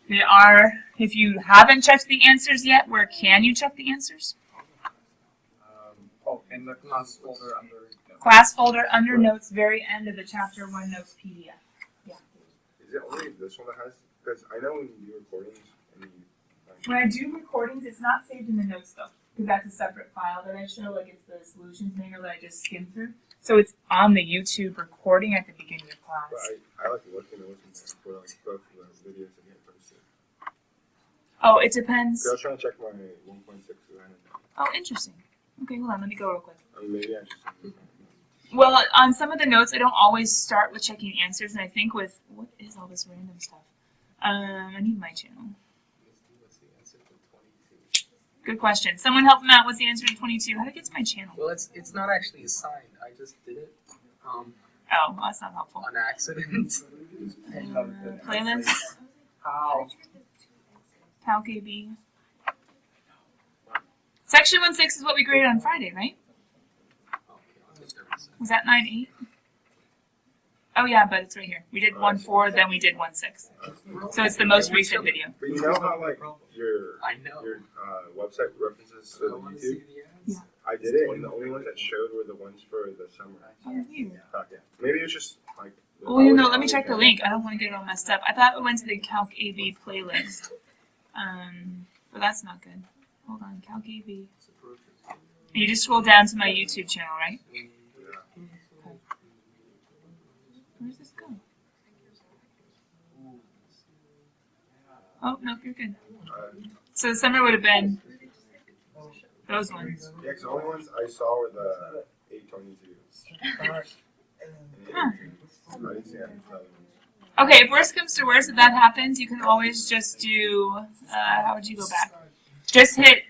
They are, if you haven't checked the answers yet, where can you check the answers? In the class folder under notes. Class folder under notes, very end of the chapter 1 notes PDF. Yeah. Is it only this one that has? Because I know when you do recordings and you. When I do recordings, it's not saved in the notes though, because that's a separate file that I show. Like it's the solutions manual that I just skimmed through. So it's on the YouTube recording at the beginning of class. But I like to look in the listen for like both of the videos that get posted. Oh, it depends. I was trying to check my 1.6. Oh, interesting. Okay, hold on. Let me go real quick. I mean, maybe I just. Well, on some of the notes, I don't always start with checking answers, and I think with what is all this random stuff? I need my channel. What's the answer to 22? Good question. Someone help him out. What's the answer to 22? How to get to my channel? Well, it's not actually assigned. I just did it Oh, well, that's not helpful. on accident. Playlist. How? CalcAB. Section 1.6 is what we graded on Friday, right? Was that 9.8? Oh yeah, but it's right here. We did 1.4, then we did 1.6. So it's the most recent video. But you know how like your know. website references to I want to see YouTube? the ads. I did it, and the only ones that showed were the ones for the summer. Oh, weird. Yeah. Maybe it's just like. Well, you know, let me check the link. I don't want to get it all messed up. I thought it went to the CalcAB playlist. But that's not good. Hold on, CalcAB. You just scroll down to my YouTube channel, right? Okay. Where does this go? Oh, nope, you're good. So the summer would have been those ones. Yeah, because the only ones I saw were the 822. Huh. I didn't see any other ones. Okay, if worst comes to worst, if that happens, you can always just do, how would you go back? Just hit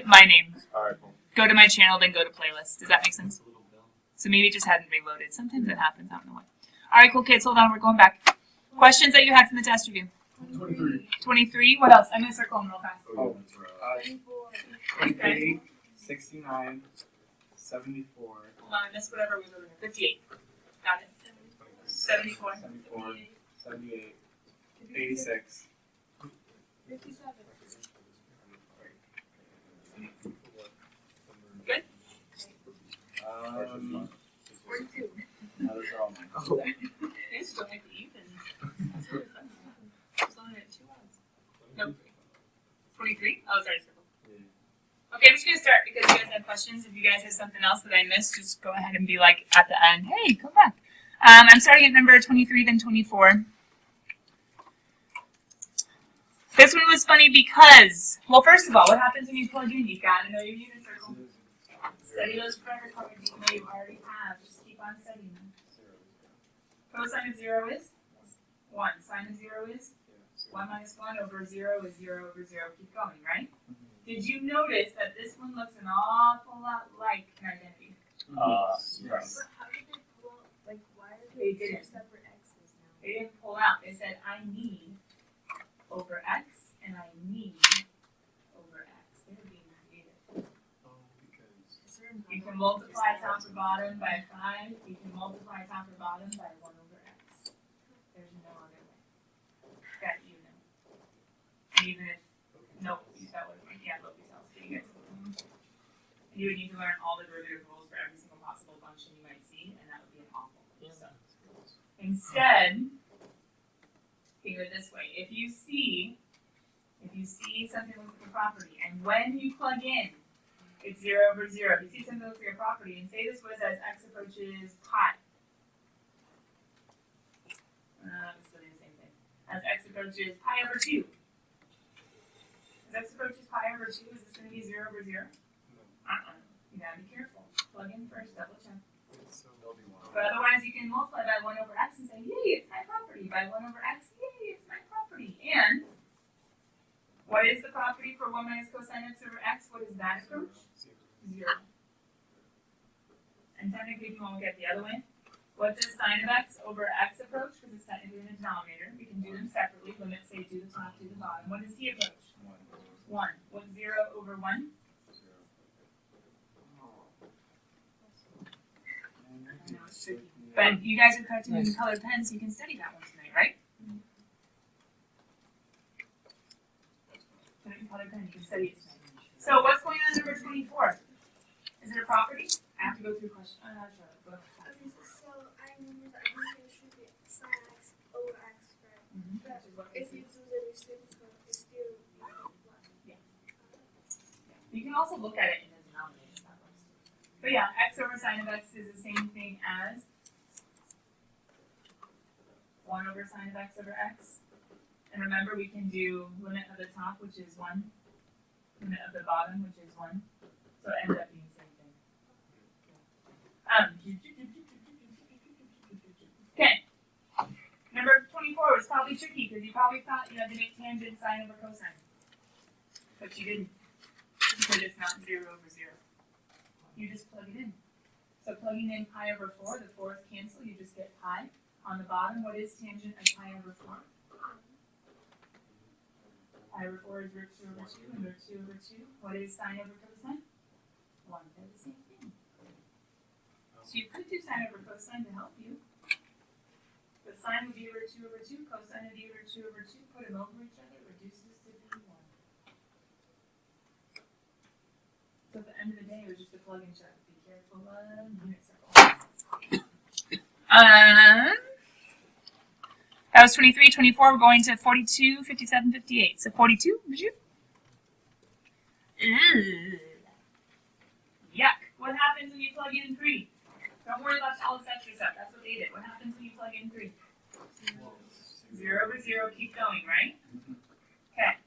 my name. Alright, cool. Go to my channel, then go to playlist. Does that make sense? So maybe it just hadn't reloaded. Sometimes it happens, I don't know why. Alright, cool kids, hold on, we're going back. Questions that you had from the test review? 23. 23, what else? I'm going to circle them real fast. Oh, 28, 69, 74. Hold on, I missed whatever we were 58. Got it. 74. 74, 78, 86. 57. Good? 42. No, those are all mine. Oh. They still like the evens. That's really fun. It's only at 2 odds. Nope. 23? Oh, sorry, circle. Okay, I'm just going to start because you guys have questions. If you guys have something else that I missed, just go ahead and be like at the end, hey, come back. I'm starting at number 23, then 24. This one was funny because, well, first of all, what happens when you plug in? You've got to know your unit circle. Study those forever cards even though you already have. Just keep on studying them. Cosine of 0 is 1. Sine of 0 is 1 minus 1 over 0 is 0 over 0. Keep going, right? Did you notice that this one looks an awful lot like an identity? Yes. But how did they pull out? Like, why are They they two didn't. separate X's now? They didn't pull out. They said, I need over X and I need over X. They're being creative. Is there a You can number? multiply top or bottom by 5. You can multiply top or bottom by 1 over X. There's no other way. That you know. And even if, nope, that would, yeah, look, these else. You guys, you would need to learn all the derivative rules for every single possible function you might see, and that would be an awful. So, instead, think of it this way. If you see something with a property, and when you plug in, it's 0 over 0. If you see something with your property, and say this was as x approaches pi. It's doing the same thing. As x approaches pi over 2. As x approaches pi over 2, is this going to be 0 over 0? You gotta be careful. Plug in first, double check. But otherwise, you can multiply by 1 over x and say, yay, it's my property. By 1 over x, yay, it's my property. And what is the property for 1 minus cosine x over x? What is that approach? 0. And technically, if you want to look at the other way, what does sine of x over x approach? Because it's technically in the denominator. We can do them separately. Limits say do the top, do the bottom. What does he approach? 1. What's 0 over 1? But you guys are collecting in colored pens, so you can study that one tonight, right? potted plant. You can study it tonight. So what's going on number 24? Is it a property? I have to go through question. Sure. Go ahead. Okay, so I remember that I should be sin x over x, right? Mm-hmm. But Which is what if this you is. do the reciprocal, it's still what? You can also look at it in the denominator. If that works. But yeah, x over sine of x is the same thing as 1 over sine of x over x. And remember, we can do limit of the top, which is 1, limit of the bottom, which is 1. So it ends up being the same thing. Okay. Number 24 was probably tricky because you probably thought you had to make tangent sine over cosine. But you didn't. Because it's not 0 over 0. You just plug it in. So plugging in pi over 4, the 4's cancel, you just get pi. On the bottom, what is tangent of pi over 4? Pi over 4 is root 2 over 2, and root 2 over 2. What is sine over cosine? 1. They're the same thing. So you could do sine over cosine to help you. But sine would be root 2 over 2, cosine would be root 2 over 2. Put them over each other, reduces to be 1. So at the end of the day, it was just a plug and chug. Be careful of unit circle. That was 23, 24. We're going to 42, 57, 58. So 42, would you? Yuck. What happens when you plug in 3? Don't worry about all this extra stuff. That's what they did. What happens when you plug in 3? 0 over 0. Keep going, right? Okay.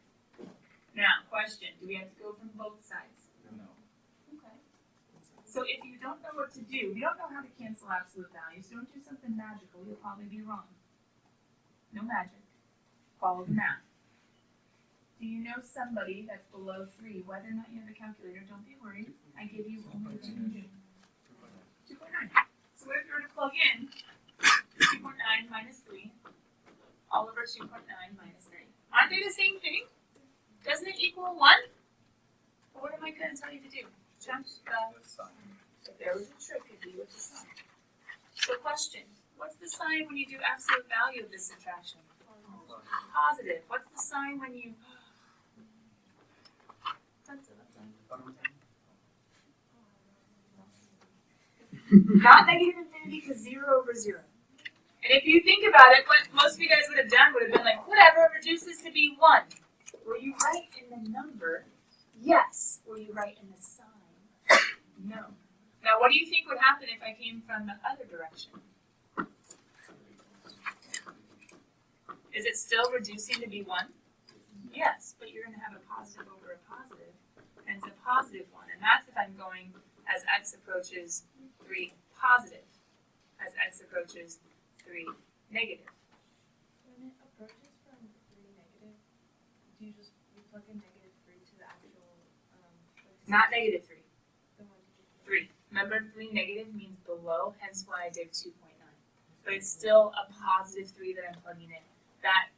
Now, question. Do we have to go from both sides? No. Okay. So if you don't know what to do, you don't know how to cancel absolute values, don't do something magical. You'll probably be wrong. No magic. Follow the math. Do you know somebody that's below 3? Whether or not you have a calculator, don't be worried. I give you only 2 and 2. 2.9. So if you were to plug in 2.9 minus 3, all over 2.9 minus 3. Aren't they the same thing? Doesn't it equal 1? Well, what am I going to tell you to do? Jump The sign. If there was a trick, it'd be with the sign. So question. What's the sign when you do absolute value of this subtraction? Positive. What's the sign when you... Not negative infinity because 0 over 0. And if you think about it, what most of you guys would have done would have been like, whatever, reduces to be 1. Will you write in the number? Yes. Will you write in the sign? No. Now, what do you think would happen if I came from the other direction? Is it still reducing to be 1? Yes, but you're going to have a positive over a positive, and it's a positive 1. And that's if I'm going as x approaches 3 positive, as x approaches 3 negative. When it approaches from 3 negative, do you just plug in negative 3 to the actual Not negative 3, the one you 3. did? Remember, 3 negative means below, hence why I did 2.9. But it's still a positive 3 that I'm plugging in. That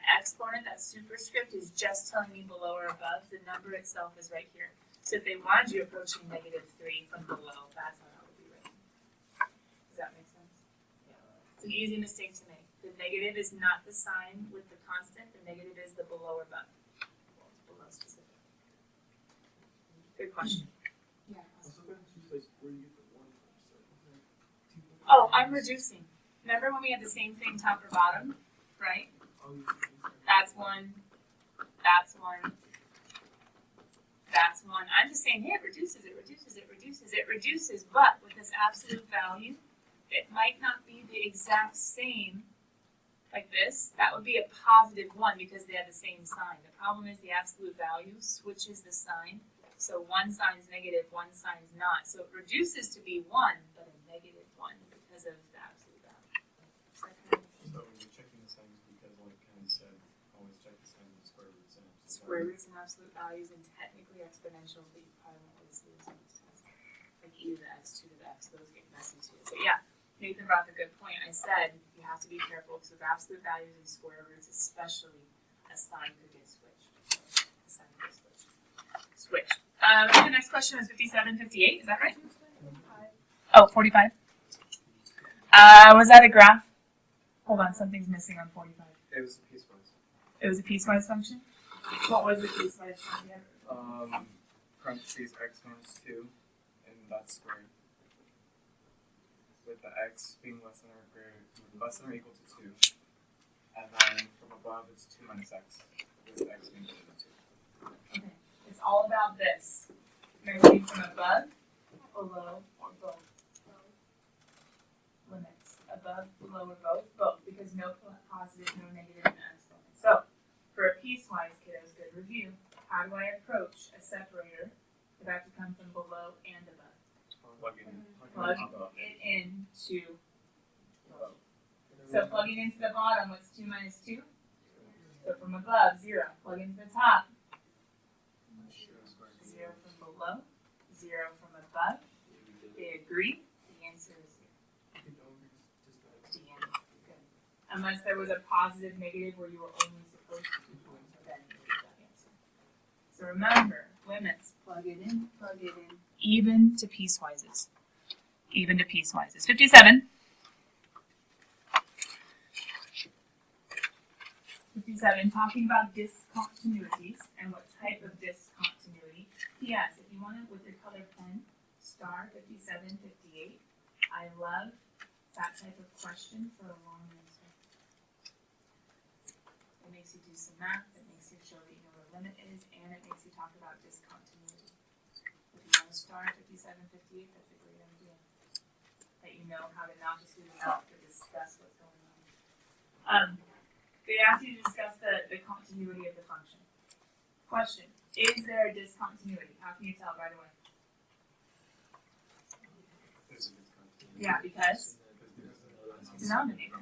exponent, that superscript, is just telling me below or above. The number itself is right here. So if they wanted you approaching negative 3 from below, that's how that would be written. Does that make sense? Yeah. It's an easy mistake to make. The negative is not the sign with the constant. The negative is the below or above. Well, it's below specific. Good question. Yeah. Oh, I'm reducing. Remember when we had the same thing top or bottom, right? That's 1. That's 1. That's 1. I'm just saying, hey, it reduces, it reduces, it reduces, it reduces. But with this absolute value, it might not be the exact same like this. That would be a positive 1 because they have the same sign. The problem is the absolute value switches the sign. So one sign's negative, one sign's not. So it reduces to be 1, but a negative 1 because of the absolute value. So when you're checking the signs, because like Ken said, always check the signs with square roots and Square roots and absolute values and technically exponentials, but you probably won't always lose on this test. Like e to the x, 2 to the x, those get messy too. But yeah, Nathan brought up a good point. I said you have to be careful because with absolute values and square roots, especially, a sign could get switched. The sign could get switched. The next question was 57, 58. Is that right? Oh, 45. Was that a graph? Hold on, something's missing on 45. It was piecewise. It was a piecewise function? What was the piecewise function? Parentheses x minus 2, and that's squared. With the x being less than or equal to 2. And then from above it's 2 minus x, with x being equal to 2. Okay. It's all about this. Measuring from above, below, or both. Limits. Above, below, or both. Both. Because no positive, no negative, no exponent. So, for a piecewise, kiddos, good review. How do I approach a separator if I have to come from below and above? Plug it in. Plug it into both. So plugging into the bottom, what's 2 minus 2? So from above, 0. Plug into the top. 0 from below, 0 from above. They agree. The answer is 0. The end. Good. Unless there was a positive, negative, where you were only supposed to do one, then you would get that answer. So remember, limits. Plug it in. Even to piecewises. 57. 57, talking about discontinuities and what type of discontinuity. P.S. If you want it with your colored pen, star 57, 58. I love that type of question for a long answer. It makes you do some math, it makes you show that you know what a limit is, and it makes you talk about discontinuity. If you want to star 57, 58, that's a great idea. That you know how to not just do the math, but discuss what's going on. They ask you to discuss the continuity of the function. Question, is there a discontinuity? How can you tell right away? Yeah, because denominator.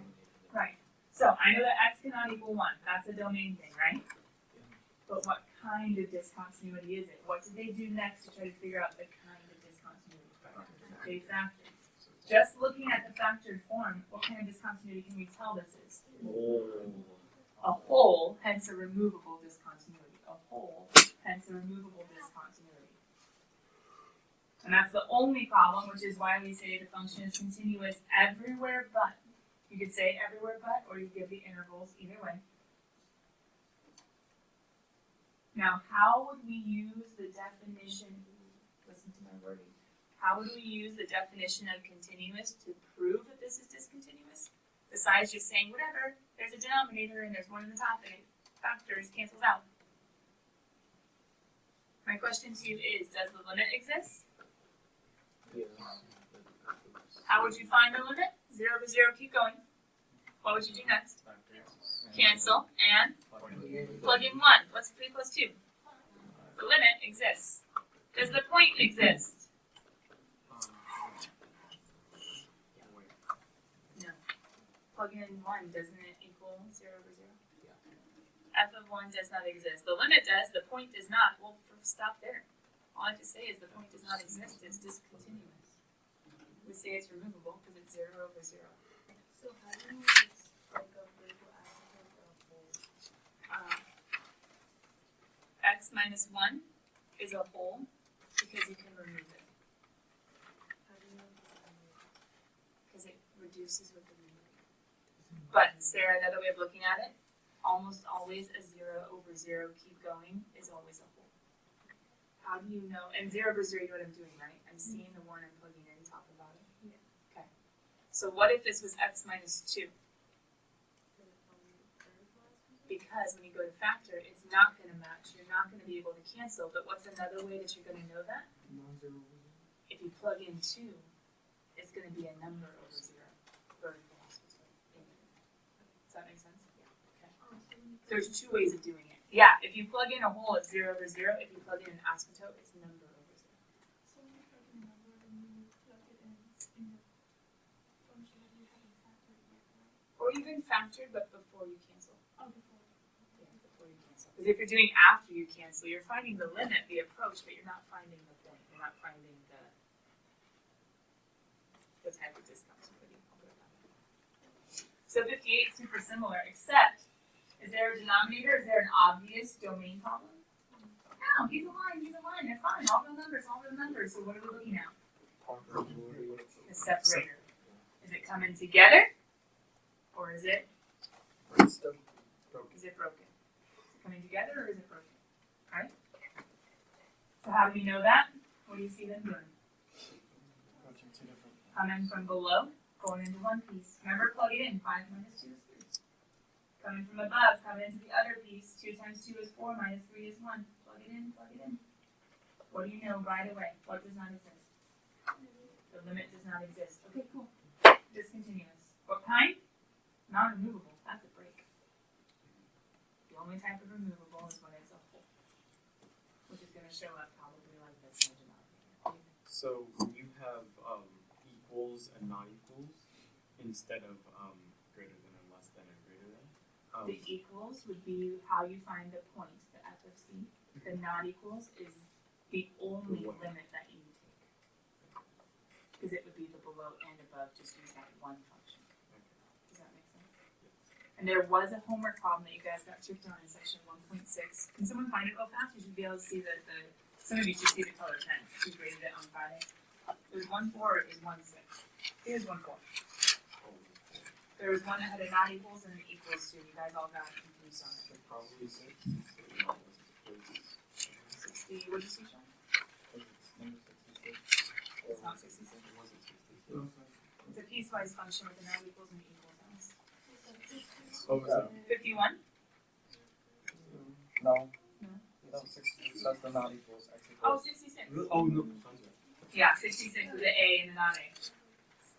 Right. So I know that x cannot equal 1. That's a domain thing, right? But what kind of discontinuity is it? What did they do next to try to figure out the kind of discontinuity? They factored. Just looking at the factored form, what kind of discontinuity can we tell this is? A whole, hence a removable discontinuity. A whole, hence a removable discontinuity. And that's the only problem, which is why we say the function is continuous everywhere but. You could say everywhere but, or you give the intervals, either way. Now, how would we use the definition, listen to my wording, how would we use the definition of continuous to prove that this is discontinuous? Besides just saying, whatever, there's a denominator and there's one in the top and it factors, cancels out. My question to you is, does the limit exist? How would you find the limit? 0 over 0, keep going. What would you do next? Cancel and plug in 1. What's 3 plus 2? The limit exists. Does the point exist? No. Plug in 1, doesn't it equal 0 over 0? F of 1 does not exist. The limit does, the point does not. We'll stop there. All I have to say is the point does not exist. It's discontinuous. We say it's removable because it's 0 over 0. So how do you make like a vertical asymptote of whole? X minus 1 is a whole because you can remove it. How do you know it's Because it reduces with the numerator. But Sarah, another way of looking at it, almost always a 0 over 0, keep going, is always a whole. How do you know? And 0 over 0, you know what I'm doing, right? I'm seeing the 1 I'm plugging in, top and bottom. Yeah. Okay. So what if this was x minus 2? Because when you go to factor, it's not going to match. You're not going to be able to cancel. But what's another way that you're going to know that? If you plug in 2, it's going to be a number over 0. Vertical asymptote. Does that make sense? Yeah. Okay. There's 2 ways of doing it. Yeah, if you plug in a whole, it's 0 over 0. If you plug in an asymptote, it's number over 0. So when you plug in a number and you plug it in the function that you haven't factored yet, right? Or even factored, but before you cancel. Oh, before. Yeah, before you cancel. Because if you're doing after you cancel, you're finding the limit, the approach, but you're not finding the point. You're not finding the type of discontinuity. I'll put it that way. So 58 is super similar, except, is there a denominator? Is there an obvious domain problem? No, he's a line, they're fine. All real numbers. So what are we looking at? The separator. Is it coming together? Or is it broken? Is it coming together or is it broken? how do we know that? What do you see them doing? Approaching two different. Coming from below, going into one piece. Remember, plug it in. 5 minus 2 is 3. Coming from above, coming into the other piece. 2 times 2 is 4, minus 3 is 1. Plug it in, plug it in. What do you know right away? What does not exist? The limit does not exist. Okay, cool. Discontinuous. What kind? Non-removable. That's a break. The only type of removable is when it's a whole, which is going to show up probably like this in the denominator. So when you have equals and not equals instead of greater than and less than and greater than. The equals would be how you find the point, the f of c. The not equals is the only limit that you take. Because it would be the below and above, just use that one function. Does that make sense? And there was a homework problem that you guys got tricked on in section 1.6. Can someone find it real fast? You should be able to see that some of you should see the color 10. We graded it on Friday. It was 1.4, it was 1.6. Here's 1.4. There was one that had a not equals and an equals to. You guys all got confused on it. So probably 6. 60, what did you see, Sean? Number 66. It's not 66. It wasn't 66. It's a piecewise function with a not equals and an equals else. Oh, was that? 51? No. No. That's 66. That's the not equals x Oh, equals. 66. Oh, no. Yeah, 66 with the A and the not A.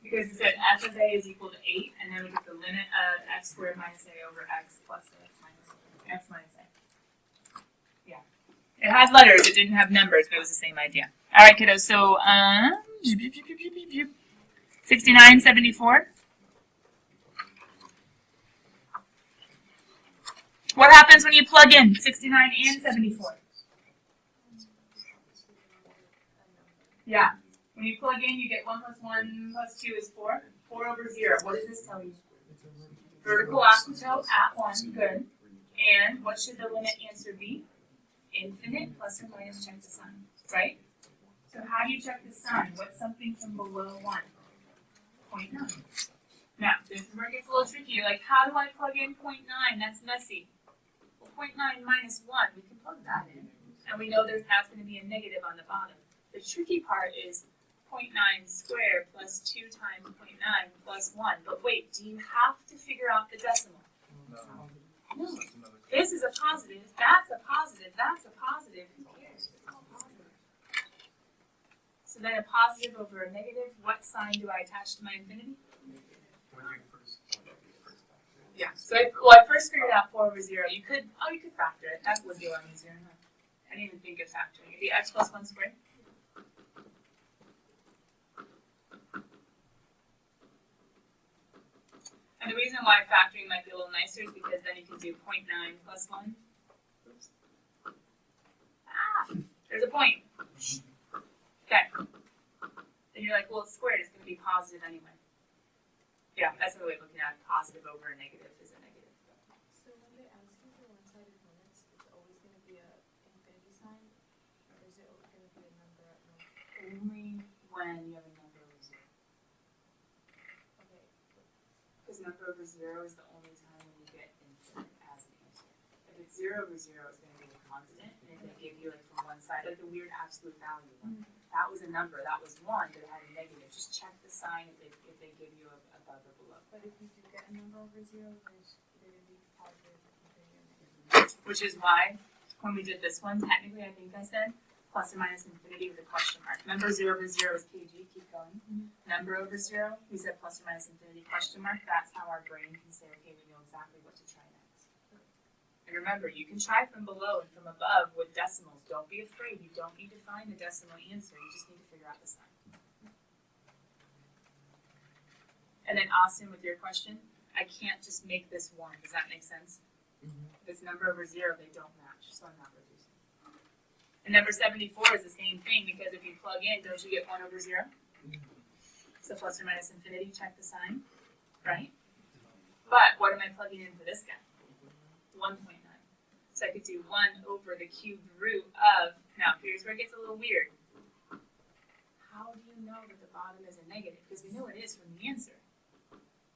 Because it said f of A is equal to 8, and then we get the limit of x squared minus A over x plus x minus A. Yeah. It had letters, it didn't have numbers, but it was the same idea. Alright, kiddos, so, 69, 74. What happens when you plug in 69 and 74? Yeah. When you plug in, you get 1 plus 1 plus 2 is 4. 4 over 0. What does this tell you? Vertical asymptote at 1. Good. And what should the limit answer be? Infinite plus or minus check the sign. Right? So how do you check the sign? What's something from below 1? 0.9. Now, this is where it gets a little tricky. You're like, how do I plug in 0.9? That's messy. Well, 0.9 minus 1, we can plug that in. And we know that's going to be a negative on the bottom. The tricky part is 0.9 squared plus 2 times 0.9 plus 1. But wait, do you have to figure out the decimal? No. This is a positive, that's a positive, that's a positive. Who cares? It's all positive. So then a positive over a negative, what sign do I attach to my infinity? Yeah. So I first figured out 4 over 0. You could factor it. That would be a lot easier. I didn't even think of factoring. It'd be x plus 1 squared. And the reason why factoring might be a little nicer is because then you can do 0.9 plus 1. Oops. There's a point. Okay. Then you're like, well, it's squared. It's going to be positive anyway. Yeah, that's another way of looking at it. Positive over a negative is a negative. So when they ask you for one-sided limits, it's always going to be a infinity sign, or is it always going to be a number at most? Only when you have a number over 0. Okay. Because number over 0 is the only time when you get infinite as an answer. If it's 0 over 0, it's going to be a constant, and it's going to give you like from one side, like the weird absolute value one. That was a number, that was 1, but it had a negative. Just check the sign if they give you above or below. But if you do get a number over 0, there's going to be positive, infinity, or negative. Which is why, when we did this one, technically I think I said plus or minus infinity with a question mark. Remember 0 over 0 is kg, keep going. Number over 0, we said plus or minus infinity question mark. That's how our brain can say, okay, we know exactly what to try next. And remember, you can try from below and from above with decimals. Don't be afraid. You don't need to find the decimal answer. You just need to figure out the sign. And then Austin, with your question, I can't just make this 1. Does that make sense? If it's number over 0, they don't match, so I'm not reducing. And number 74 is the same thing, because if you plug in, don't you get 1 over 0? So plus or minus infinity, check the sign, right? But what am I plugging in for this guy? 1.9. So I could do 1 over the cubed root of, now here's where it gets a little weird. How do you know that the bottom is a negative? Because we know it is from the answer.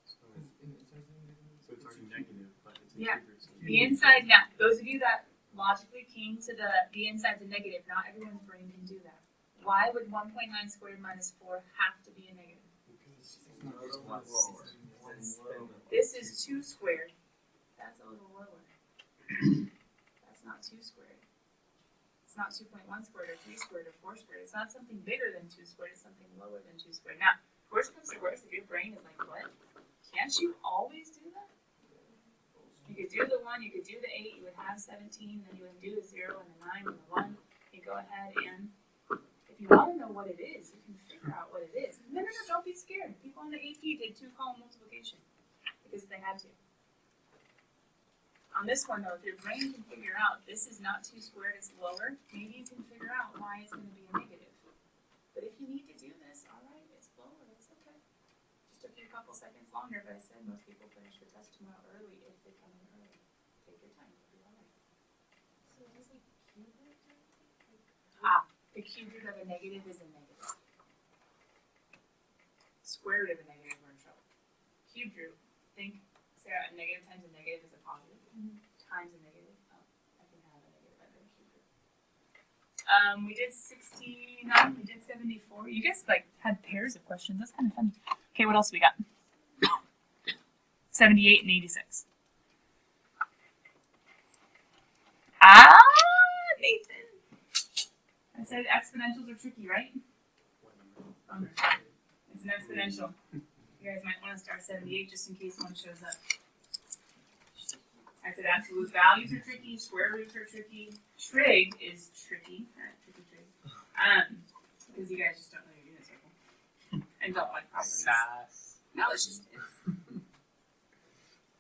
So it's already negative, but it's a Yeah. cube root. The inside, now, those of you that logically came to the inside's a negative. Not everyone's brain can do that. Why would 1.9 squared minus 4 have to be a negative? This is 2 squared. That's a little lower. That's not 2 squared. It's not 2.1 squared or 3 squared or 4 squared. It's not something bigger than 2 squared. It's something lower than 2 squared. Now, worst comes to worst, if your brain is like, what? Can't you always do that? You could do the 1, you could do the 8, you would have 17, then you would do the 0 and the 9 and the 1. You go ahead and, if you want to know what it is, you can figure out what it is. No, don't be scared. People on the AP did 2-column multiplication because they had to. On this one, though, if your brain can figure out this is not 2 squared, it's lower, maybe you can figure out why it's going to be a negative. But if you need to do this, all right, it's lower, it's okay. Just took you a couple seconds longer, but I said most people finish the test tomorrow early if they come in early. Take your time, it'll be all right. So is this like cube root or anything? The cube root of a negative is a negative. Square root of a negative, we're in trouble. Cube root, think, Sarah, a negative times a negative is a positive. Times a negative. Oh, I can have a negative under the cube root. We did 69, we did 74. You guys like had pairs of questions. That's kind of funny. Okay, what else we got? 78 and 86. Nathan. I said exponentials are tricky, right? It's an exponential. You guys might want to start 78 just in case one shows up. I said absolute values are tricky, square roots are tricky, trig is tricky. Tricky trig. Because you guys just don't know your unit circle. And don't like properties. No, it's just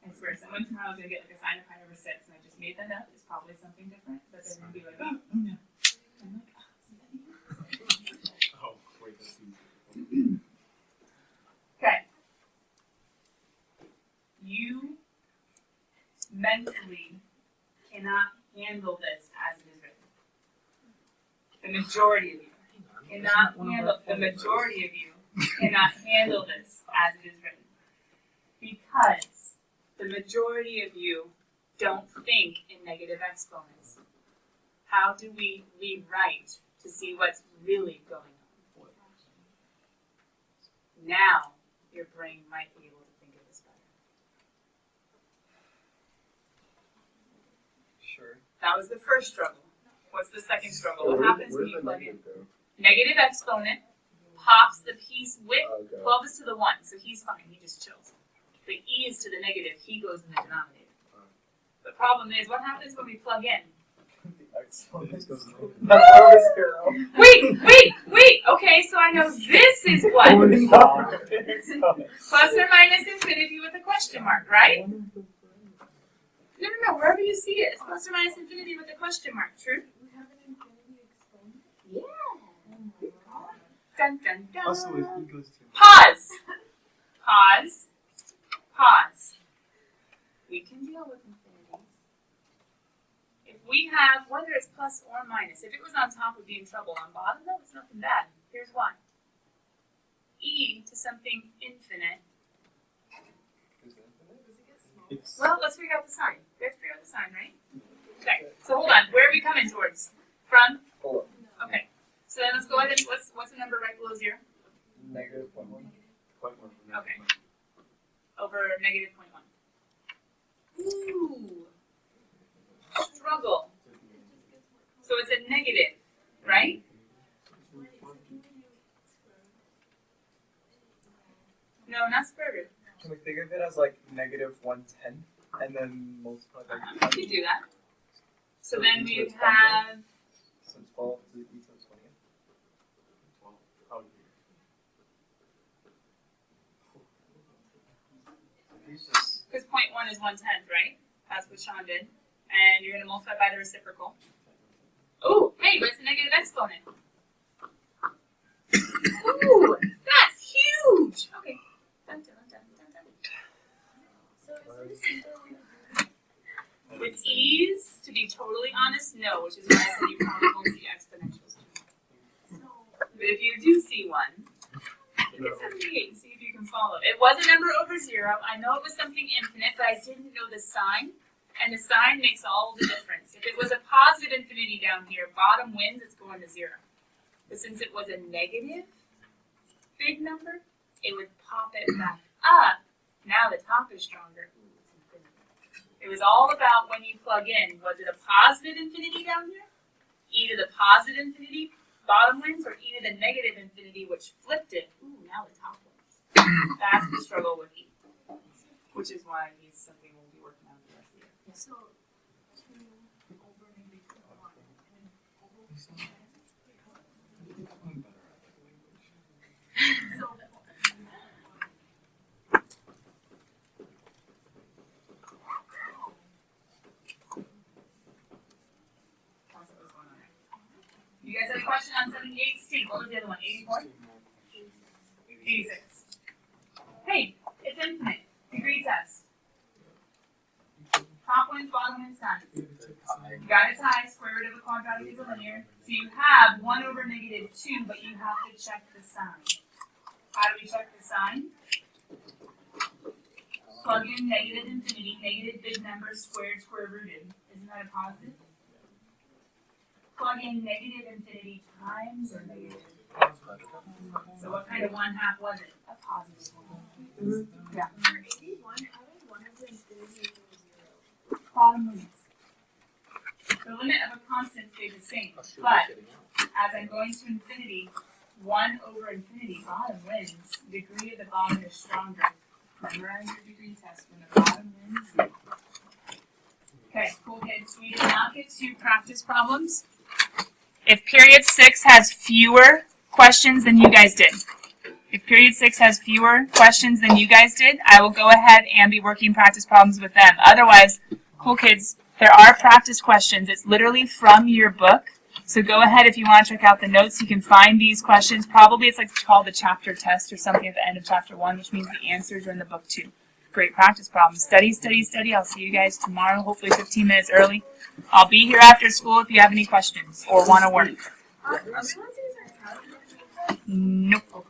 I swear, someone tomorrow is going to get like a sine of pi over 6, and I just made that up. It's probably something different, but they're going to be like, oh no. I'm like, Oh, wait, that's easy. okay. You mentally cannot handle this as it is written. The majority of you cannot handle. The majority of you cannot handle this as it is written, because the majority of you don't think in negative exponents. How do we rewrite to see what's really going on? Now your brain might be able to think of this better. Sure. That was the first struggle. What's the second struggle? What happens when you plug in? Negative exponent pops the piece with 12 is to the 1, so he's fine, he just chills. The e is to the negative, he goes in the denominator. The problem is, what happens when we plug in? The exponent goes Wait! Okay, so I know this is what? Plus or minus infinity with a question mark, right? No, wherever you see it, it's plus or minus infinity with a question mark, true? We have an infinity exponent? Yeah. Dun, dun, dun. Also, if he goes to Pause. We can deal with infinities. If we have, whether it's plus or minus, if it was on top, we'd be in trouble. On bottom, though, it's nothing bad. Here's why. E to something infinite. Well, let's figure out the sign. We have to figure out the sign, right? Okay, so hold on. Where are we coming towards? From? Okay. So then let's go ahead and, what's the number right below 0? Negative 0.1. Okay. Over negative 0.1. Ooh. Struggle. So it's a negative, right? No, not square root. Can we think of it as like negative 1/10 and then multiply by We could do that. So then we'd have, So 12 is e to the 20th. 12. because 0.1 is 1/10, right? That's what Sean did. And you're going to multiply by the reciprocal. Oh, hey, but it's a negative exponent. Ooh, that's huge. Okay. Dun, dun, dun, dun, dun. So is this simple? With ease, to be totally honest, no, which is why I said you probably won't see exponentials. But if you do see one, look at 78 and see if you can follow. It was a number over 0. I know it was something infinite, but I didn't know the sign. And the sign makes all the difference. If it was a positive infinity down here, bottom wins, it's going to 0. But since it was a negative big number, it would pop it back up. Now the top is stronger. Ooh, it's infinity. It was all about when you plug in, was it a positive infinity down here? E to the positive infinity, bottom wins, or e to the negative infinity, which flipped it. Ooh, now the top wins. That's the struggle with E. Which is why he's something we'll be working on the rest of the year. So, 2 over maybe 1 and over. So, You guys have a question on 78? What was the other one? 84? 86. Hey, it's infinite. Degree test. Top wins, bottom wins, none. You got a tie, square root of a quadratic is a linear. So you have 1 over negative 2, but you have to check the sign. How do we check the sign? Plug in negative infinity, negative big number squared, square rooted. Isn't that a positive? Plug in negative infinity times or negative. So what kind of 1/2 was it? A positive one. Yeah. for 81, how did 1 over infinity equal 0? Bottom limits. The limit of a constant stays the same, but as I'm going to infinity, 1 over infinity, bottom wins. Degree of the bottom is stronger. Memorize your degree test when the bottom wins. Okay, cool kids. We did not get to practice problems. If period 6 has fewer questions than you guys did, I will go ahead and be working practice problems with them. Otherwise, cool kids, there are practice questions. It's literally from your book. So go ahead if you want to check out the notes. You can find these questions. Probably it's like called the chapter test or something at the end of chapter 1, which means the answers are in the book too. Great practice problems. Study, study, study. I'll see you guys tomorrow, hopefully 15 minutes early. I'll be here after school if you have any questions or want to work. Are we allowed to use our calculator? Nope.